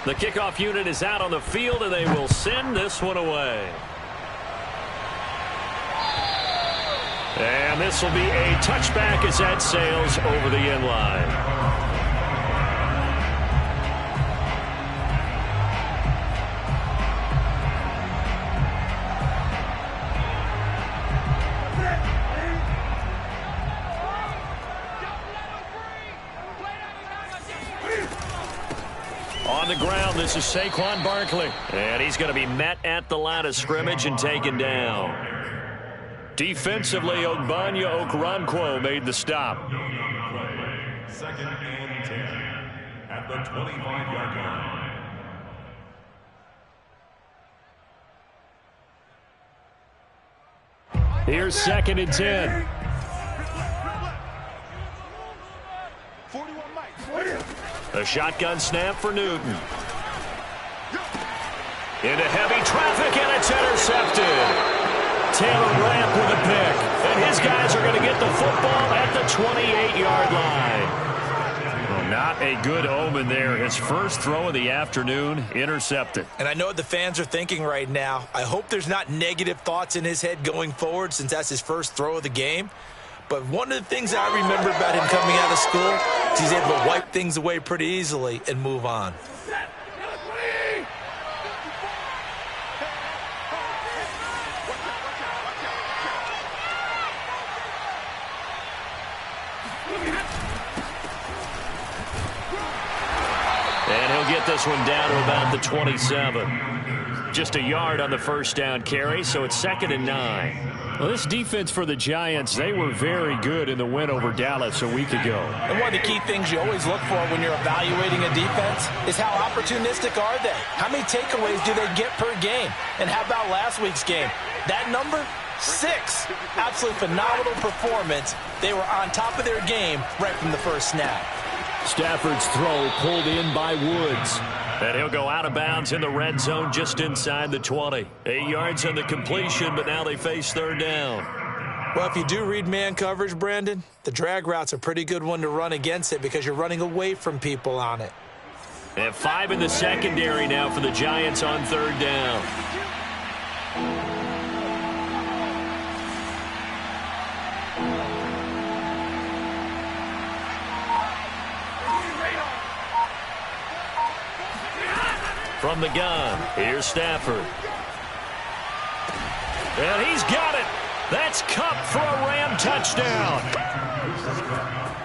The kickoff unit is out on the field, and they will send this one away. And this will be a touchback as that sails over the end line. On the ground, this is Saquon Barkley. And he's going to be met at the line of scrimmage and taken down. Defensively, Ogbanya Okoronkwo made the stop. 2nd and 10 at the 25-yard line. Here's 2nd and 10. A shotgun snap for Newton. Into heavy traffic, and it's intercepted. Taylor Rapp with a pick, and his guys are going to get the football at the 28-yard line. Well, not a good omen there. His first throw of the afternoon intercepted. And I know what the fans are thinking right now. I hope there's not negative thoughts in his head going forward since that's his first throw of the game. But one of the things I remember about him coming out of school is he's able to wipe things away pretty easily and move on. And he'll get this one down to about the 27. Just a yard on the first down carry, so it's 2nd and 9. Well, this defense for the Giants, they were very good in the win over Dallas a week ago. And one of the key things you always look for when you're evaluating a defense is how opportunistic are they? How many takeaways do they get per game? And how about last week's game? That number? 6. Absolutely phenomenal performance. They were on top of their game right from the first snap. Stafford's throw pulled in by Woods. And he'll go out of bounds in the red zone just inside the 20. 8 yards on the completion, but now they face 3rd down. Well, if you do read man coverage, Brandon, the drag route's a pretty good one to run against it because you're running away from people on it. And 5 in the secondary now for the Giants on 3rd down. From the gun, here's Stafford. And he's got it. That's Kupp for a Ram touchdown.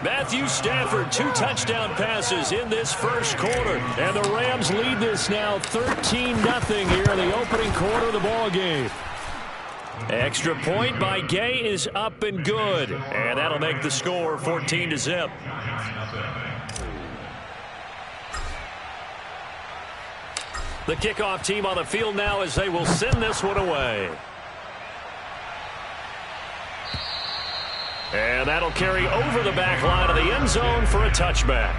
Matthew Stafford, 2 touchdown passes in this first quarter. And the Rams lead this now 13-0 here in the opening quarter of the ball game. Extra point by Gay is up and good. And that'll make the score 14-0. The kickoff team on the field now as they will send this one away. And that'll carry over the back line of the end zone for a touchback.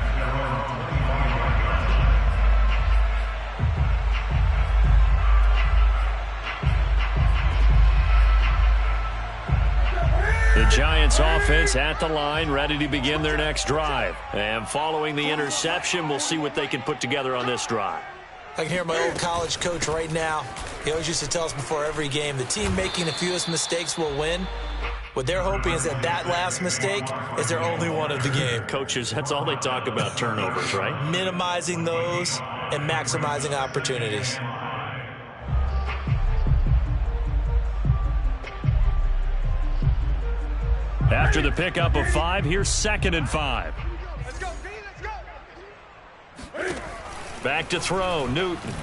The Giants offense at the line, ready to begin their next drive. And following the interception, we'll see what they can put together on this drive. I can hear my old college coach right now. He always used to tell us before every game, the team making the fewest mistakes will win. What they're hoping is that that last mistake is their only one of the game. Coaches, that's all they talk about, turnovers, right? Minimizing those and maximizing opportunities. After the pickup of 5, here's 2nd and 5. Let's go, P, let's go. Back to throw, Newton.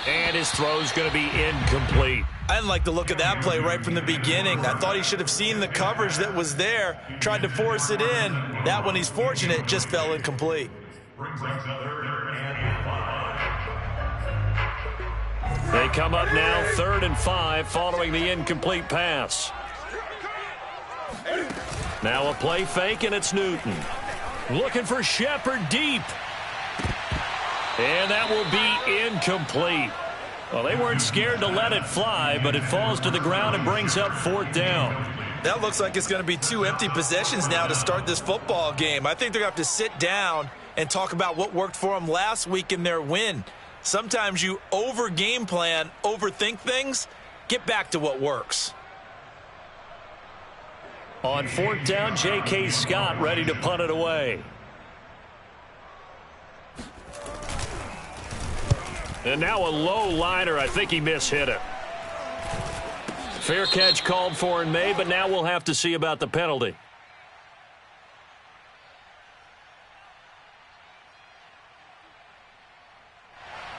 And his throw's going to be incomplete. I didn't like the look of that play right from the beginning. I thought he should have seen the coverage that was there, tried to force it in. That one, he's fortunate, just fell incomplete. They come up now 3rd and 5 following the incomplete pass. Now a play fake, and it's Newton. Looking for Shepard deep. And that will be incomplete. Well, they weren't scared to let it fly, but it falls to the ground and brings up 4th down. That looks like it's going to be 2 empty possessions now to start this football game. I think they're going to have to sit down and talk about what worked for them last week in their win. Sometimes you over-game plan, overthink things. Get back to what works. On 4th down, J.K. Scott ready to punt it away. And now a low liner. I think he mishit it. Fair catch called for and made, but now we'll have to see about the penalty.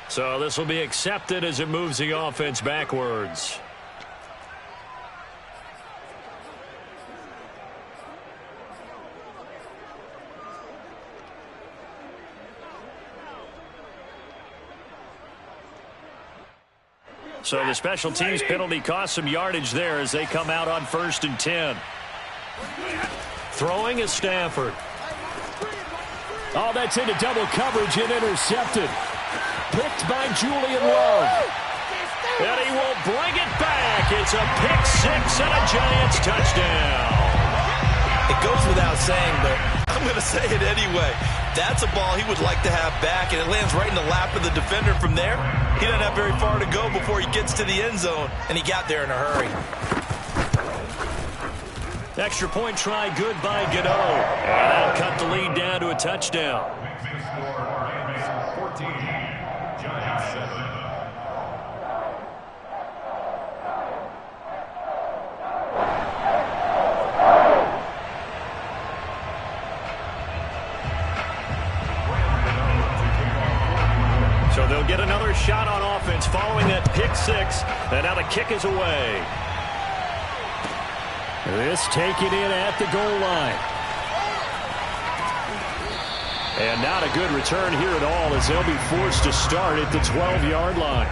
So this will be accepted as it moves the offense backwards. So the special teams penalty cost some yardage there as they come out on 1st and 10. Throwing is Stafford. Oh, that's into double coverage and intercepted. Picked by Julian Love. And he will bring it back. It's a pick six and a Giants touchdown. It goes without saying, but I'm going to say it anyway. That's a ball he would like to have back, and it lands right in the lap of the defender from there. He doesn't have very far to go before he gets to the end zone, and he got there in a hurry. Extra point try good by Gano. And that'll cut the lead down to a touchdown. 14, Giants 7. So they'll get another shot on offense following that pick six. And now the kick is away. This taken in at the goal line. And not a good return here at all as they'll be forced to start at the 12-yard line.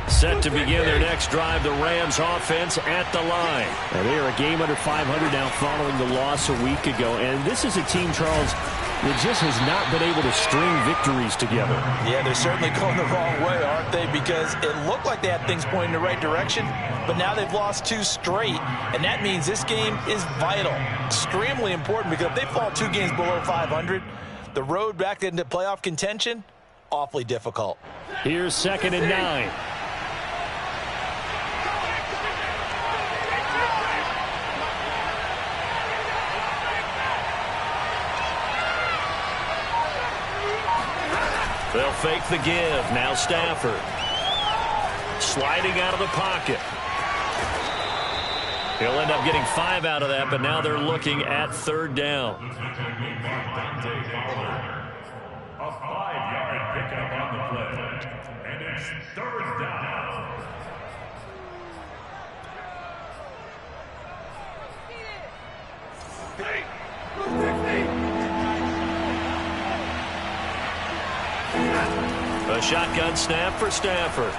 Set to begin their next drive, the Rams offense at the line. And they are a game under 500 now following the loss a week ago. And this is a team, Charles, that just has not been able to string victories together. Yeah, they're certainly going the wrong way, aren't they? Because it looked like they had things pointing in the right direction, but now they've lost 2 straight. And that means this game is vital, extremely important, because if they fall 2 games below 500, the road back into playoff contention, awfully difficult. Here's 2nd and 9. They'll fake the give. Now Stafford. Sliding out of the pocket. He'll end up getting 5 out of that, but now they're looking at 3rd down. A 5-yard pickup on the play. And it's 3rd down. A shotgun snap for Stafford.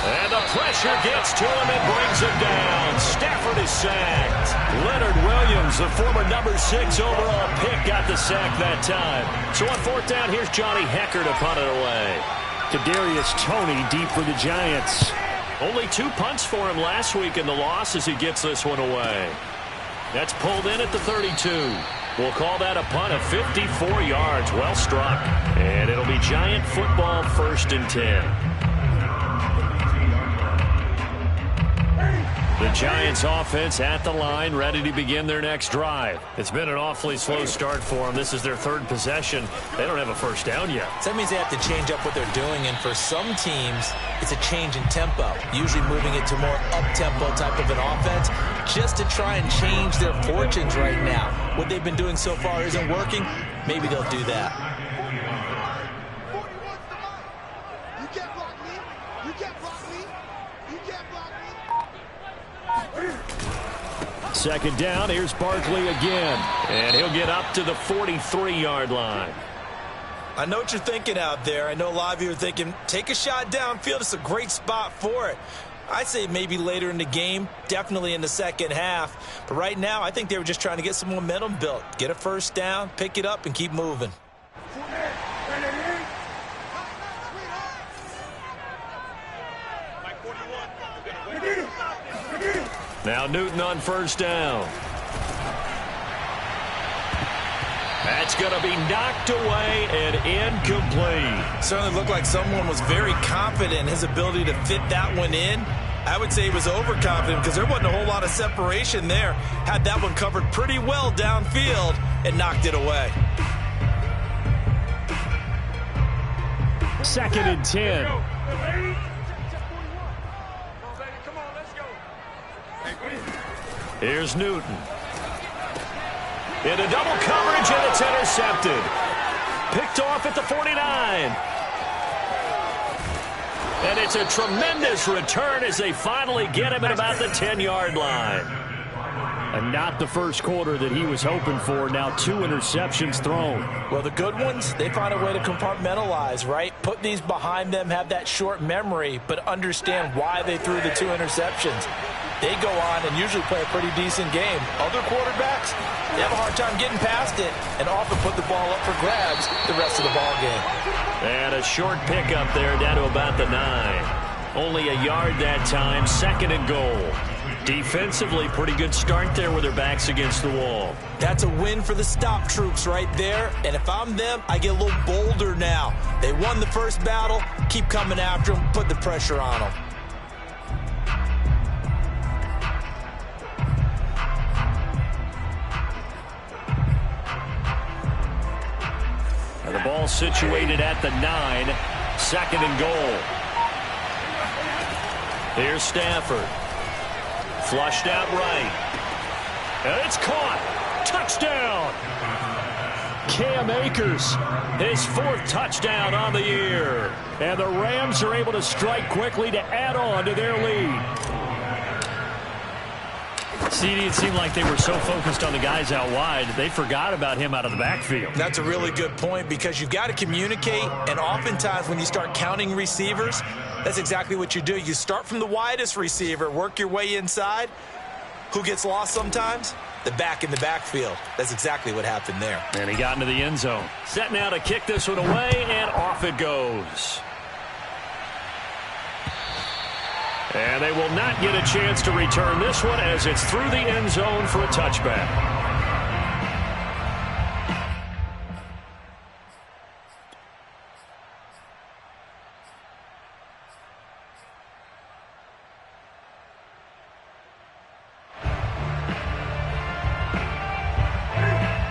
And the pressure gets to him and brings him down. Stafford is sacked. Leonard Williams, the former number 6 overall pick, got the sack that time. So on 4th down, here's Johnny Hecker to punt it away. Kadarius Toney deep for the Giants. Only 2 punts for him last week in the loss as he gets this one away. That's pulled in at the 32. We'll call that a punt of 54 yards. Well struck. And it'll be Giant football, 1st and 10. The Giants offense at the line, ready to begin their next drive. It's been an awfully slow start for them. This is their 3rd possession. They don't have a 1st down yet. So that means they have to change up what they're doing, and for some teams, it's a change in tempo, usually moving it to more up-tempo type of an offense, just to try and change their fortunes right now. What they've been doing so far isn't working. Maybe they'll do that. You can't block me. You can't block me. You can't block me. 2nd down, here's Barkley again. And he'll get up to the 43-yard line. I know what you're thinking out there. I know a lot of you are thinking, take a shot downfield. It's a great spot for it. I say maybe later in the game, definitely in the second half. But right now, I think they were just trying to get some momentum built. Get a first down, pick it up, and keep moving. Now Newton on first down. That's going to be knocked away and incomplete. Certainly looked like someone was very confident in his ability to fit that one in. I would say he was overconfident because there wasn't a whole lot of separation there. Had that one covered pretty well downfield and knocked it away. 2nd and 10. Here's Newton. Into double coverage, and it's intercepted. Picked off at the 49. And it's a tremendous return as they finally get him at about the 10-yard line. And not the first quarter that he was hoping for. Now 2 interceptions thrown. Well, the good ones, they find a way to compartmentalize, right? Put these behind them, have that short memory, but understand why they threw the 2 interceptions. They go on and usually play a pretty decent game. Other quarterbacks, they have a hard time getting past it and often put the ball up for grabs the rest of the ball game. And a short pickup there down to about the 9. Only a yard that time, 2nd and goal. Defensively, pretty good start there with their backs against the wall. That's a win for the stop troops right there. And if I'm them, I get a little bolder now. They won the first battle. Keep coming after them. Put the pressure on them. And the ball situated at the 9. 2nd and goal. Here's Stafford. Flushed out right. And it's caught. Touchdown. Cam Akers, His 4th touchdown on the year. and the Rams are able to strike quickly to add on to their lead. CD, it seemed like they were so focused on the guys out wide, they forgot about him out of the backfield. That's a really good point because you've got to communicate, and oftentimes when you start counting receivers, that's exactly what you do. You start from the widest receiver, work your way inside. Who gets lost sometimes? The back in the backfield. That's exactly what happened there. And he got into the end zone. Set now to kick this one away, and off it goes. And they will not get a chance to return this one as it's through the end zone for a touchback.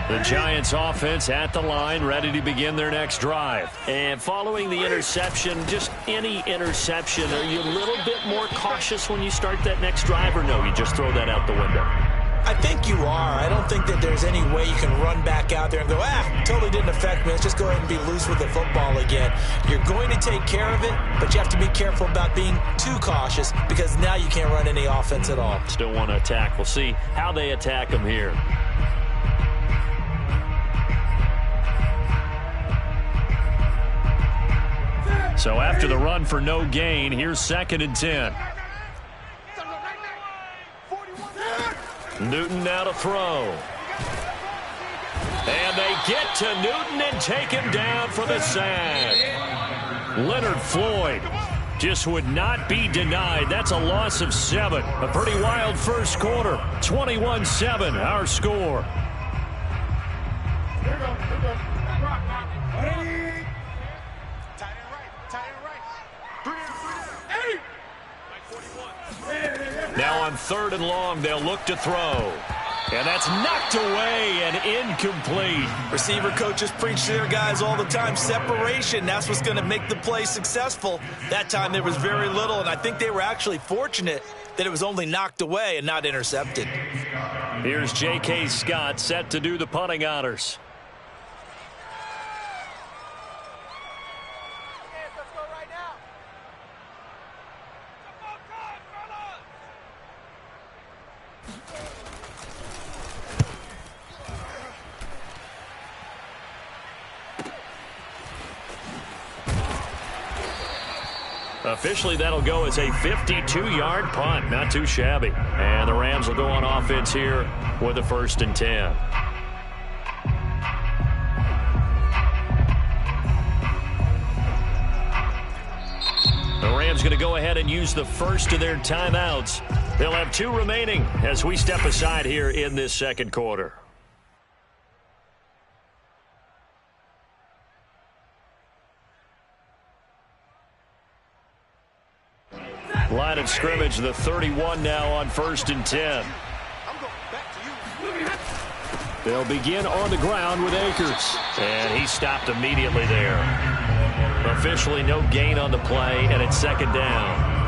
The Giants offense at the line, ready to begin their next drive. And following the interception, just any interception, are you a little bit more cautious when you start that next drive, or no, you just throw that out the window? I think you are. I don't think that there's any way you can run back out there and go, totally didn't affect me. Let's just go ahead and be loose with the football again. You're going to take care of it, but you have to be careful about being too cautious because now you can't run any offense at all. Still want to attack. We'll see how they attack them here. So after the run for no gain, here's 2nd and 10. Newton now to throw. And they get to Newton and take him down for the sack. Leonard Floyd just would not be denied. That's a loss of 7. A pretty wild first quarter. 21-7, our score. Now on 3rd and long, they'll look to throw. And that's knocked away and incomplete. Receiver coaches preach to their guys all the time. Separation, that's what's going to make the play successful. That time there was very little, and I think they were actually fortunate that it was only knocked away and not intercepted. Here's J.K. Scott set to do the punting honors. Officially, that'll go as a 52-yard punt. Not too shabby. And the Rams will go on offense here with a 1st and 10. The Rams going to go ahead and use the first of their timeouts. They'll have 2 remaining as we step aside here in this second quarter. Line of scrimmage, the 31 now on 1st and 10. They'll begin on the ground with Akers. And he stopped immediately there. Officially no gain on the play, and it's 2nd down.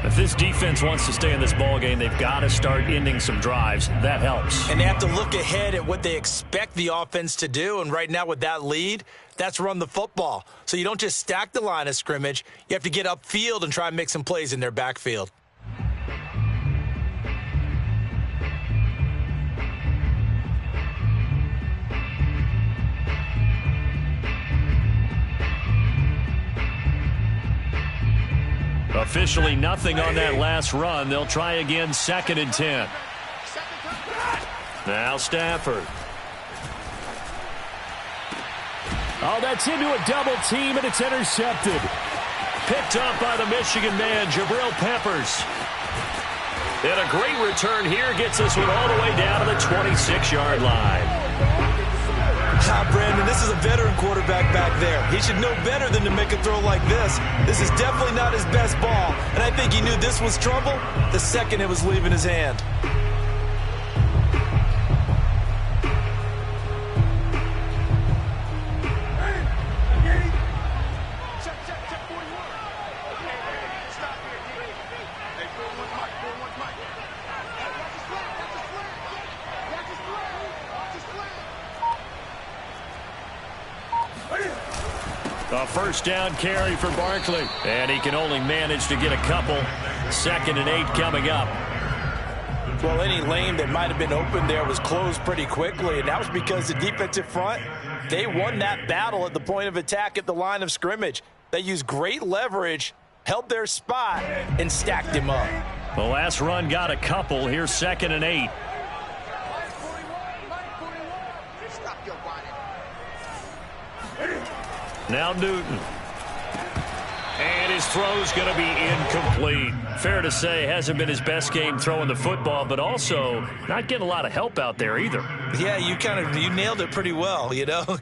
If this defense wants to stay in this ballgame, they've got to start ending some drives. That helps. And they have to look ahead at what they expect the offense to do. And right now with that lead, that's run the football. So you don't just stack the line of scrimmage. You have to get upfield and try and make some plays in their backfield. Officially nothing on that last run. They'll try again, 2nd and 10. Now Stafford. Oh, that's into a double team, and it's intercepted. Picked up by the Michigan man, Jabril Peppers. And a great return here gets this one all the way down to the 26-yard line. Brandon, this is a veteran quarterback back there. He should know better than to make a throw like this. This is definitely not his best ball, and I think he knew this was trouble the second it was leaving his hand. A 1st down carry for Barkley. And he can only manage to get a couple. 2nd and 8 coming up. Well, any lane that might have been open there was closed pretty quickly, and that was because the defensive front, they won that battle at the point of attack at the line of scrimmage. They used great leverage, held their spot, and stacked him up. The last run got a couple. Here's 2nd and 8. Now Newton. And his throw's going to be incomplete. Fair to say, hasn't been his best game throwing the football, but also not getting a lot of help out there either. Yeah, you nailed it pretty well, you know.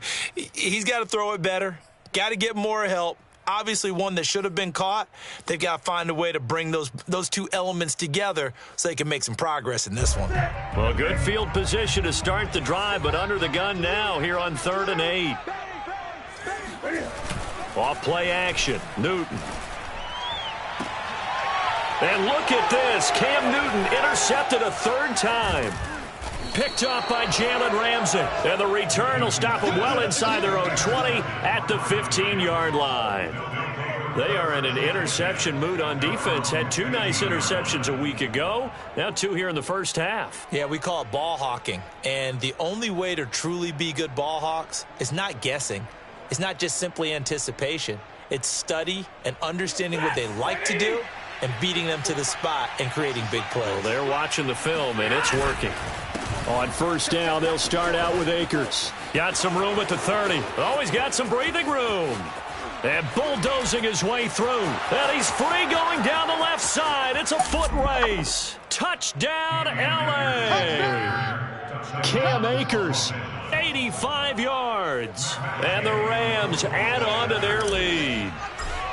He's got to throw it better. Got to get more help. Obviously one that should have been caught. They've got to find a way to bring those 2 elements together so they can make some progress in this one. Well, good field position to start the drive, but under the gun now here on 3rd and 8. Off play action, Newton. And look at this. Cam Newton intercepted a 3rd time. Picked up by Jalen Ramsey. And the return will stop them well inside their own 20 at the 15-yard line. They are in an interception mood on defense. Had 2 nice interceptions a week ago. Now 2 here in the first half. Yeah, we call it ball hawking. And the only way to truly be good ball hawks is not guessing. It's not just simply anticipation. It's study and understanding what they like to do and beating them to the spot and creating big plays. Well, they're watching the film, and it's working. On 1st down, they'll start out with Akers. Got some room at the 30. Always got some breathing room. And bulldozing his way through. And he's free going down the left side. It's a foot race. Touchdown, L.A. Cam Akers. 85 yards. And the Rams add on to their lead.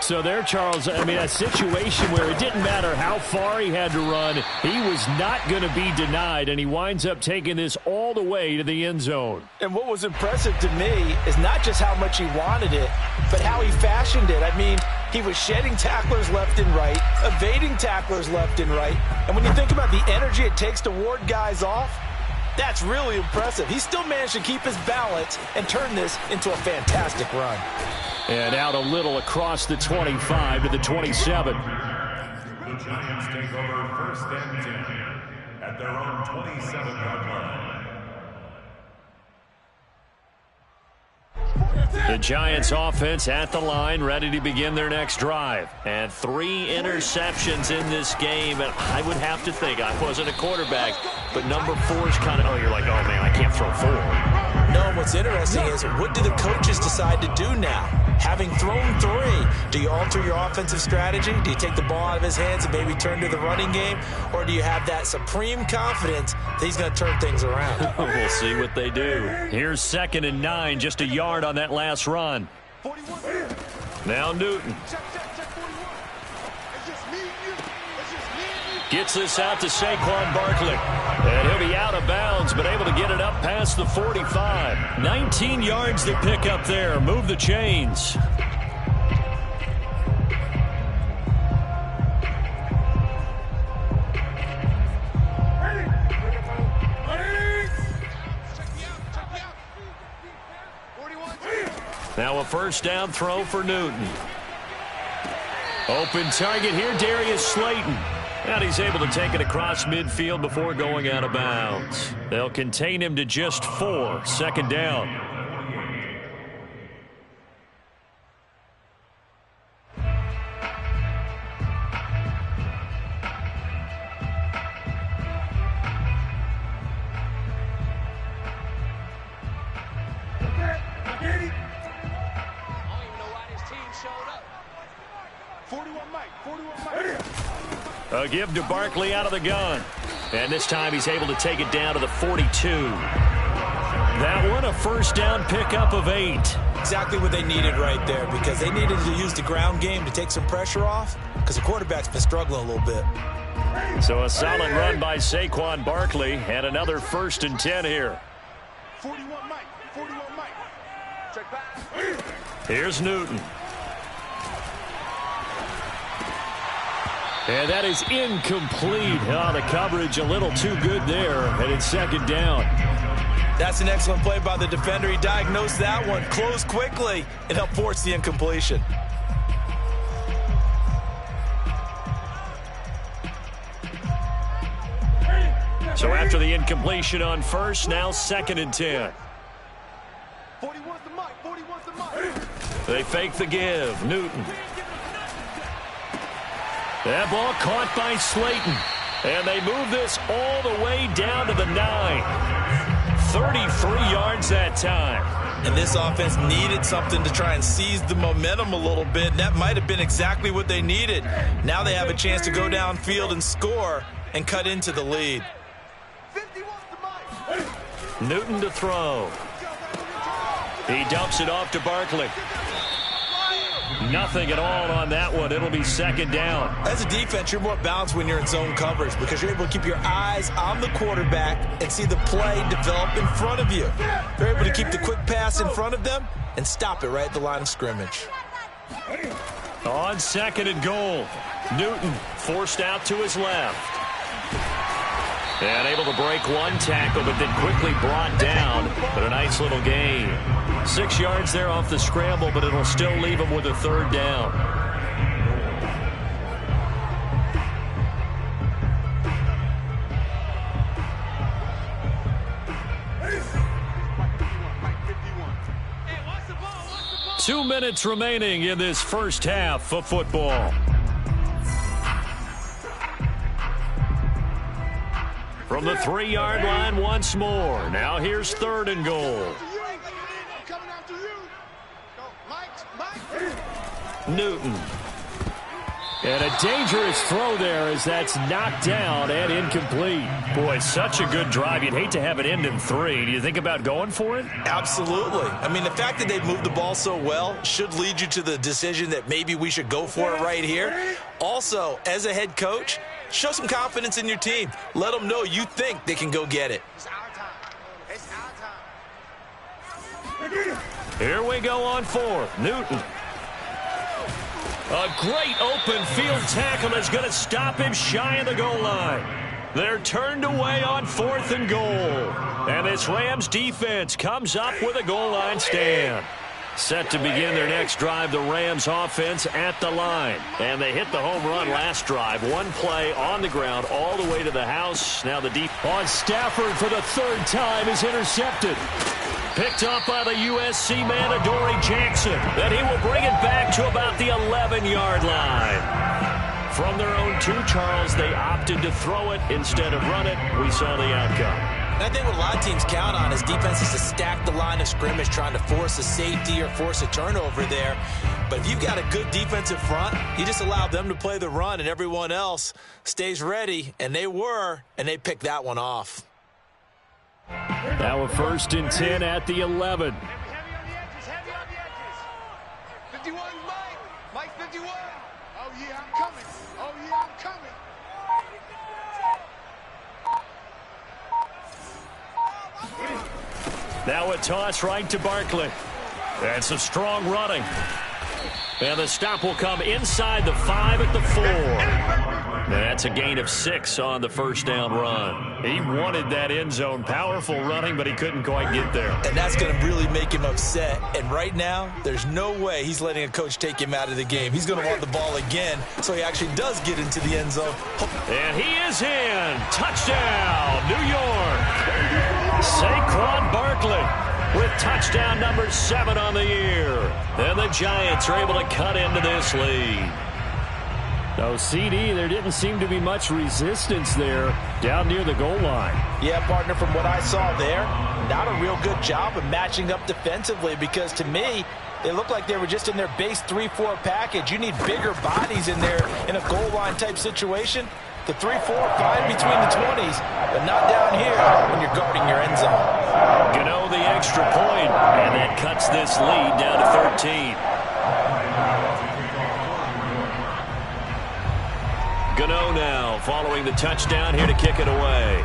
So there, Charles, I mean, a situation where it didn't matter how far he had to run, he was not going to be denied, and he winds up taking this all the way to the end zone. And what was impressive to me is not just how much he wanted it, but how he fashioned it. I mean, he was shedding tacklers left and right, evading tacklers left and right. And when you think about the energy it takes to ward guys off, that's really impressive. He still managed to keep his balance and turn this into a fantastic run. And out a little across the 25 to the 27. The Giants take over 1st and 10 at their own 27-yard line. The Giants offense at the line, ready to begin their next drive. And 3 interceptions in this game. And I would have to think, I wasn't a quarterback, but number 4 is kind of, oh, you're like, oh, man, I can't throw 4. No, and what's interesting is what do the coaches decide to do now? Having thrown 3, do you alter your offensive strategy? Do you take the ball out of his hands and maybe turn to the running game? Or do you have that supreme confidence that he's going to turn things around? We'll see what they do. Here's 2nd and 9, just a yard on that last run. Now Newton. Gets this out to Saquon Barkley. And he'll be out of bounds, but able to get it up past the 45. 19 yards to pick up there. Move the chains. Now a first down throw for Newton. Open target here, Darius Slayton. And he's able to take it across midfield before going out of bounds. They'll contain him to just 4. 2nd down. A give to Barkley out of the gun. And this time he's able to take it down to the 42. That one a first down pickup of 8. Exactly what they needed right there, because they needed to use the ground game to take some pressure off, because the quarterback's been struggling a little bit. So a solid run by Saquon Barkley, and another 1st and 10 here. 41 Mike. 41 Mike. Check back. Here's Newton. And that is incomplete. Oh, the coverage a little too good there, and it's 2nd down. That's an excellent play by the defender. He diagnosed that one, closed quickly, and helped force the incompletion. So after the incompletion on first, now 2nd and 10. 41's the Mike. 41's the Mike. They fake the give. Newton. That ball caught by Slayton. And they move this all the way down to the 9. 33 yards that time. And this offense needed something to try and seize the momentum a little bit. That might have been exactly what they needed. Now they have a chance to go downfield and score and cut into the lead. 51's the Mike. Newton to throw. He dumps it off to Barkley. Nothing at all on that one. It'll be 2nd down. As a defense, you're more balanced when you're in zone coverage because you're able to keep your eyes on the quarterback and see the play develop in front of you. They're able to keep the quick pass in front of them and stop it right at the line of scrimmage. On 2nd and goal, Newton forced out to his left. And able to break one tackle, but then quickly brought down. But a nice little gain. 6 yards there off the scramble, but it'll still leave him with a 3rd down. Two minutes remaining in this first half of football. From the 3-yard line once more. Now here's 3rd and goal. Newton. And a dangerous throw there as that's knocked down and incomplete. Boy, such a good drive. You'd hate to have it end in 3. Do you think about going for it? Absolutely. I mean, the fact that they've moved the ball so well should lead you to the decision that maybe we should go for it right here. Also, as a head coach, show some confidence in your team. Let them know you think they can go get it. It's our time. It's our time. Here we go on 4th. Newton. A great open field tackle is going to stop him shy of the goal line. They're turned away on 4th and goal. And this Rams defense comes up with a goal line stand. Set to begin their next drive, the Rams offense at the line. And they hit the home run last drive. One play on the ground all the way to the house. Now the deep on Stafford for the 3rd time is intercepted. Picked up by the USC man, Adoree Jackson. And he will bring it back to about the 11-yard line. From their own 2, Charles, they opted to throw it instead of run it. We saw the outcome. And I think what a lot of teams count on is defenses to stack the line of scrimmage, trying to force a safety or force a turnover there. But if you've got a good defensive front, you just allow them to play the run and everyone else stays ready. And they were, and they picked that one off. Now a 1st and 10 at the 11. Heavy on the edges, heavy on the edges. 51, Mike 51. Oh, yeah, I'm coming. Oh, yeah, I'm coming. Now a toss right to Barkley. And some strong running. And the stop will come inside the 5 at the 4. That's a gain of 6 on the 1st down run. He wanted that end zone. Powerful running, but he couldn't quite get there. And that's going to really make him upset. And right now, there's no way he's letting a coach take him out of the game. He's going to want the ball again, so he actually does get into the end zone. And he is in. Touchdown, New York. Saquon Barkley with touchdown number 7 on the year. And the Giants are able to cut into this lead. No, CD, there didn't seem to be much resistance there down near the goal line. Yeah, partner, from what I saw there, not a real good job of matching up defensively, because to me, they looked like they were just in their base 3-4 package. You need bigger bodies in there in a goal line type situation. The 3-4 fine between the 20s, but not down here when you're guarding your end zone. Gano the extra point, and that cuts this lead down to 13. Gano now following the touchdown here to kick it away.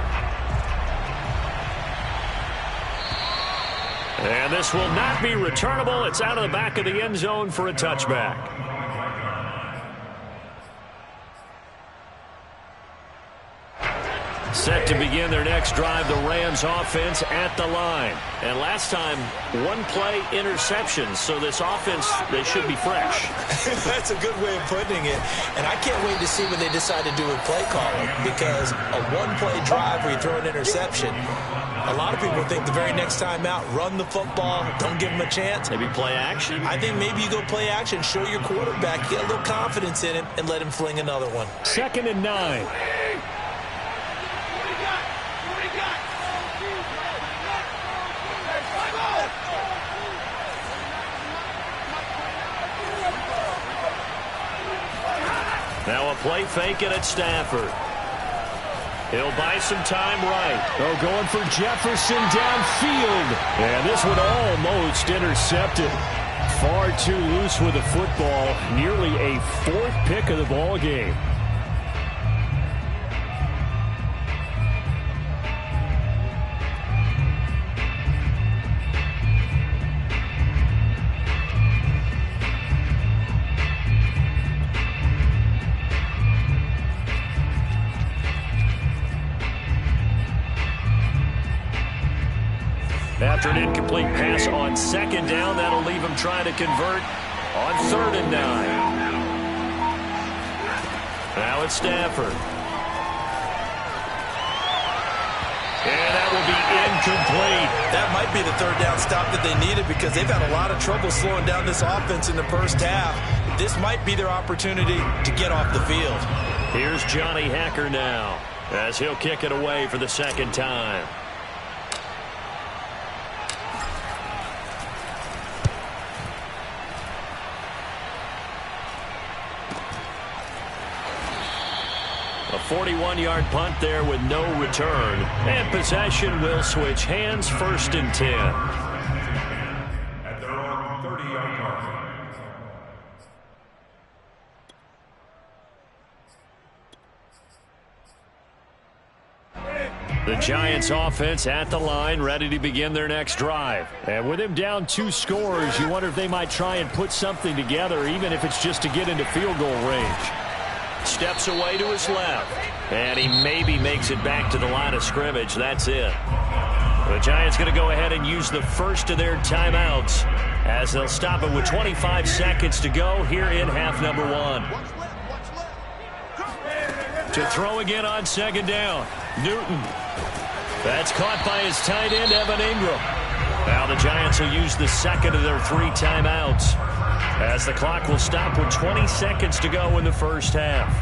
And this will not be returnable. It's out of the back of the end zone for a touchback. Set to begin their next drive, the Rams offense at the line. And last time, 1-play interception. So this offense, they should be fresh. That's a good way of putting it. And I can't wait to see what they decide to do with play calling, because a 1-play drive where you throw an interception, a lot of people think the very next time out, run the football, don't give them a chance. Maybe play action? I think maybe you go play action, show your quarterback, get a little confidence in him, and let him fling another one. 2nd and 9. Now a play fake it at Stafford. He'll buy some time right. Oh, going for Jefferson downfield. And this one almost intercepted. Far too loose with the football. Nearly a 4th pick of the ball game. After an incomplete pass on 2nd down, that'll leave him trying to convert on 3rd and 9. Now it's Stafford. And that will be incomplete. That might be the 3rd down stop that they needed, because they've had a lot of trouble slowing down this offense in the first half. This might be their opportunity to get off the field. Here's Johnny Hacker now, as he'll kick it away for the 2nd time. A 41-yard punt there with no return. And possession will switch hands, 1st and 10. At their own 30-yard line. The Giants offense at the line, ready to begin their next drive. And with him down 2 scores, you wonder if they might try and put something together, even if it's just to get into field goal range. Steps away to his left. And he maybe makes it back to the line of scrimmage. That's it. The Giants going to go ahead and use the first of their timeouts, as they'll stop it with 25 seconds to go here in half number 1. To throw again on 2nd down. Newton. That's caught by his tight end, Evan Ingram. Now the Giants will use the second of their 3 timeouts, as the clock will stop with 20 seconds to go in the first half.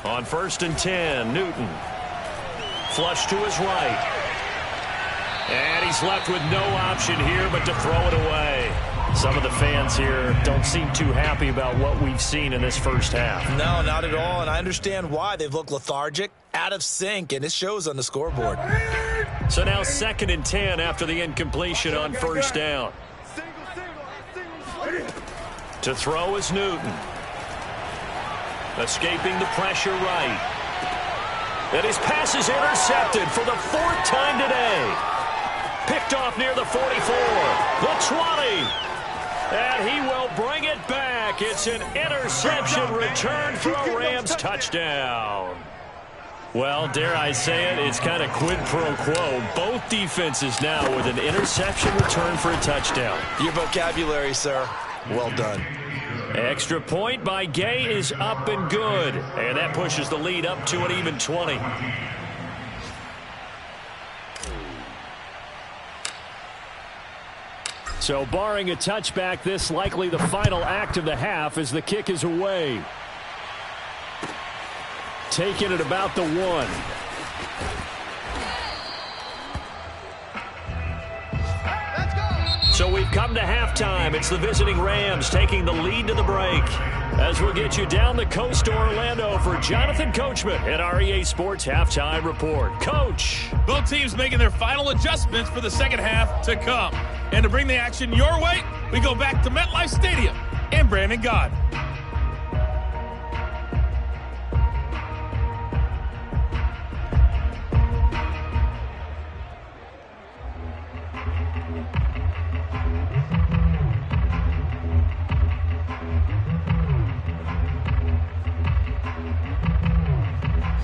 On 1st and 10, Newton. Flush to his right. And he's left with no option here but to throw it away. Some of the fans here don't seem too happy about what we've seen in this first half. No, not at all, and I understand why. They've looked lethargic, out of sync, and it shows on the scoreboard. So now 2nd and 10 after the incompletion on 1st down. To throw is Newton. Escaping the pressure right. And his pass is intercepted for the 4th time today. Picked off near the 44, the 20. And he will bring it back. It's an interception return for a Rams touchdown. Well, dare I say it, it's kind of quid pro quo. Both defenses now with an interception return for a touchdown. Your vocabulary, sir. Well done. Extra point by Gay is up and good. And that pushes the lead up to an even 20. So barring a touchback, this likely the final act of the half as the kick is away. Taking it about the 1. So we've come to halftime. It's the visiting Rams taking the lead to the break. As we'll get you down the coast to Orlando for Jonathan Coachman at REA Sports Halftime Report. Coach. Both teams making their final adjustments for the second half to come. And to bring the action your way, we go back to MetLife Stadium and Brandon Gott.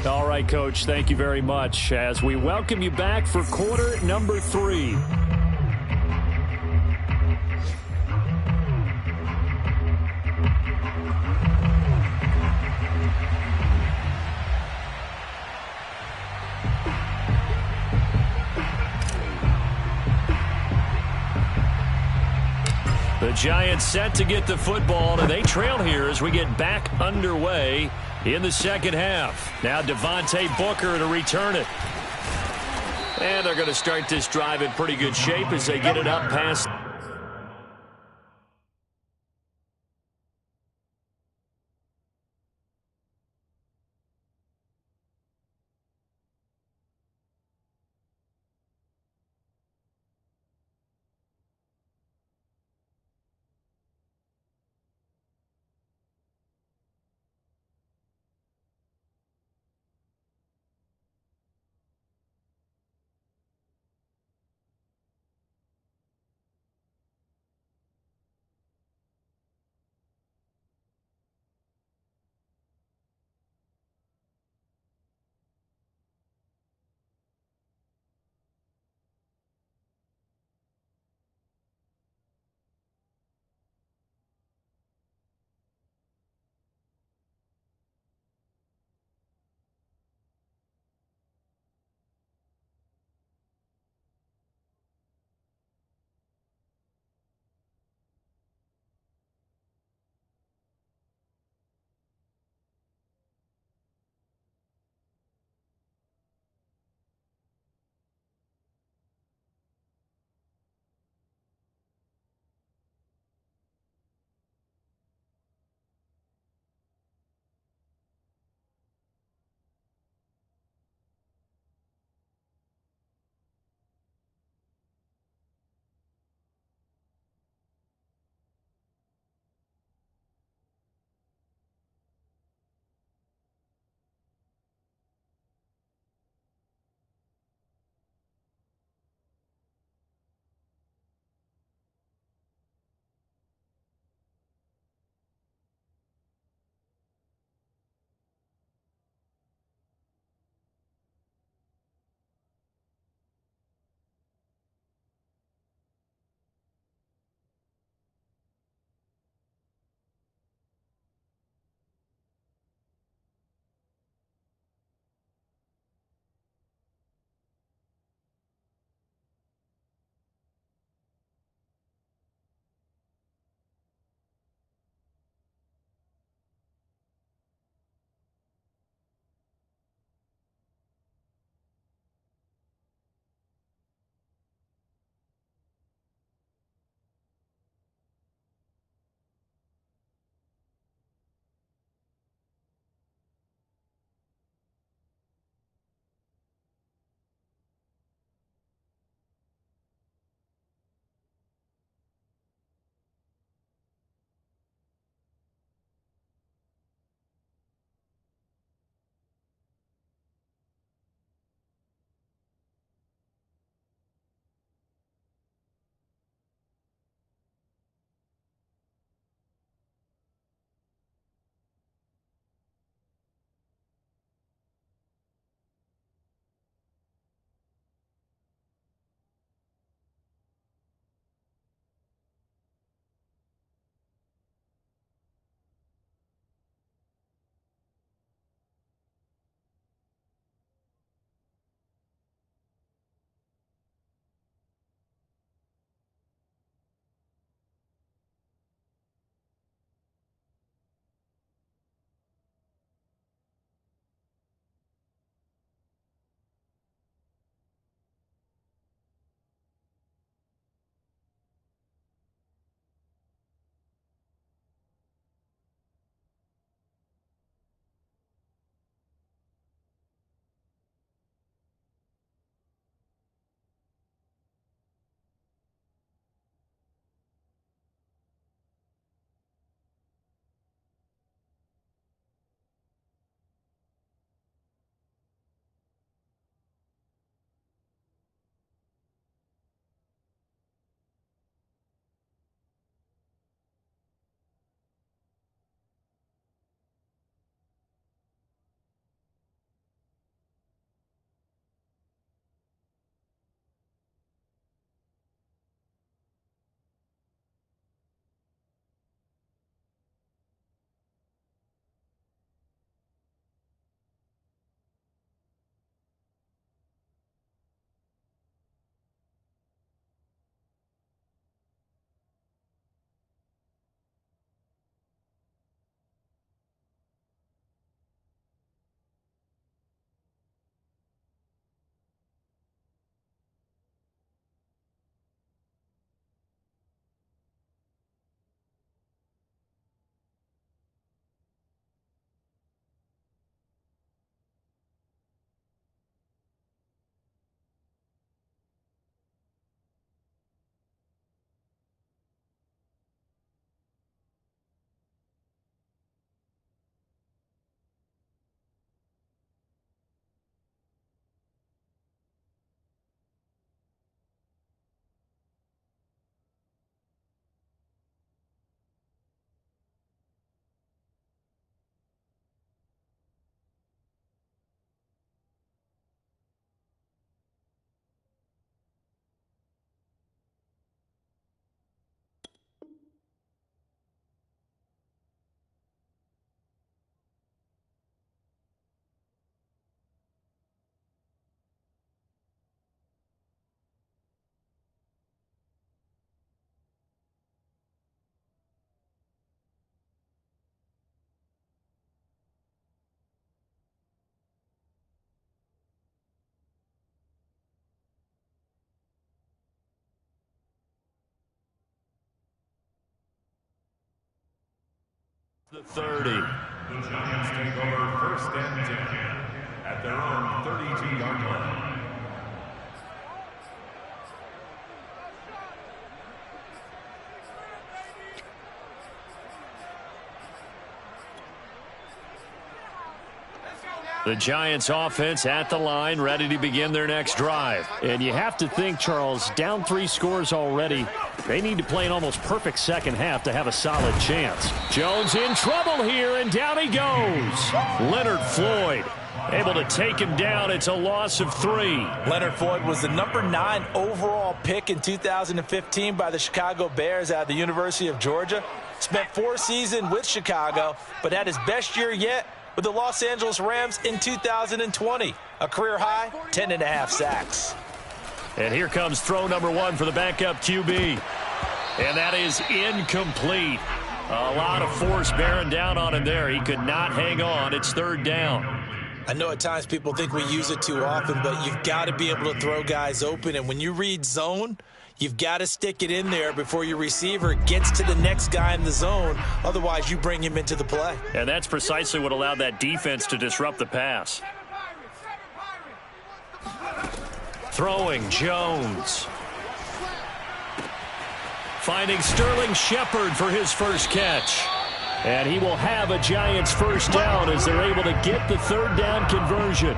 All right, Coach, thank you very much as we welcome you back for quarter number 3. The Giants set to get the football, and they trail here as we get back underway in the second half. Now Devontae Booker to return it. And they're going to start this drive in pretty good shape as they get it up past 30. The Giants take over first and 10 at their own 32-yard line. The Giants offense at the line, ready to begin their next drive. And you have to think, Charles, down 3 scores already. They need to play an almost perfect second half to have a solid chance. Jones in trouble here, and down he goes. Leonard Floyd able to take him down. It's a loss of 3. Leonard Floyd was the number 9 overall pick in 2015 by the Chicago Bears out of the University of Georgia. Spent 4 seasons with Chicago, but had his best year yet with the Los Angeles Rams in 2020. A career high, 10.5 sacks. And here comes throw number 1 for the backup QB. And that is incomplete. A lot of force bearing down on him there. He could not hang on. It's 3rd down. I know at times people think we use it too often, but you've got to be able to throw guys open. And when you read zone, you've got to stick it in there before your receiver gets to the next guy in the zone. Otherwise, you bring him into the play. And that's precisely what allowed that defense to disrupt the pass. Throwing Jones. Finding Sterling Shepard for his first catch. And he will have a Giants first down as they're able to get the 3rd down conversion.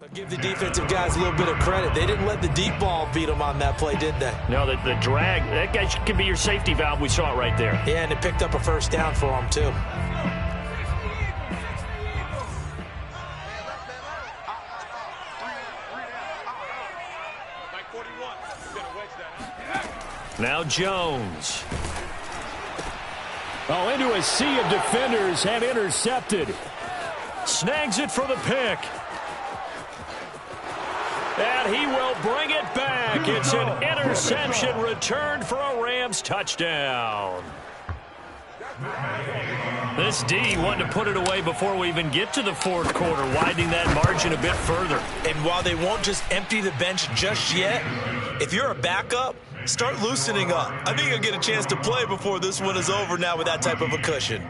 But give the defensive guys a little bit of credit. They didn't let the deep ball beat them on that play, did they? No, the drag, that guy could be your safety valve. We saw it right there. Yeah, and it picked up a first down for them, too. Now Jones. Oh, into a sea of defenders and intercepted. Snags it for the pick. And he will bring it back. It's an interception returned for a Rams touchdown. This D wanted to put it away before we even get to the 4th quarter, widening that margin a bit further. And while they won't just empty the bench just yet, if you're a backup, start loosening up. I think you'll get a chance to play before this one is over now with that type of a cushion.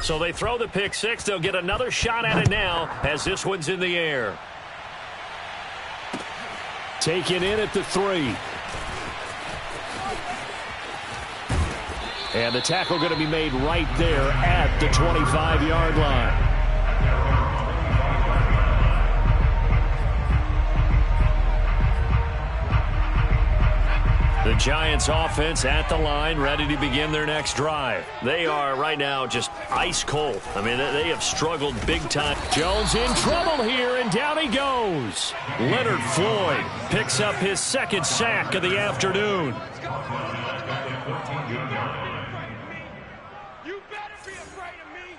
So they throw the pick 6. They'll get another shot at it now as this one's in the air. Taken in at the 3. And the tackle going to be made right there at the 25-yard line. The Giants offense at the line, ready to begin their next drive. They are right now just ice cold. I mean, they have struggled big time. Jones in trouble here, and down he goes. Leonard Floyd picks up his 2nd sack of the afternoon. You better be afraid of me.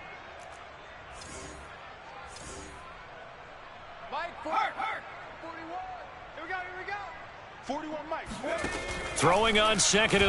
Mike, hurt. 41. Here we go. 41, Mike. Throwing on 2nd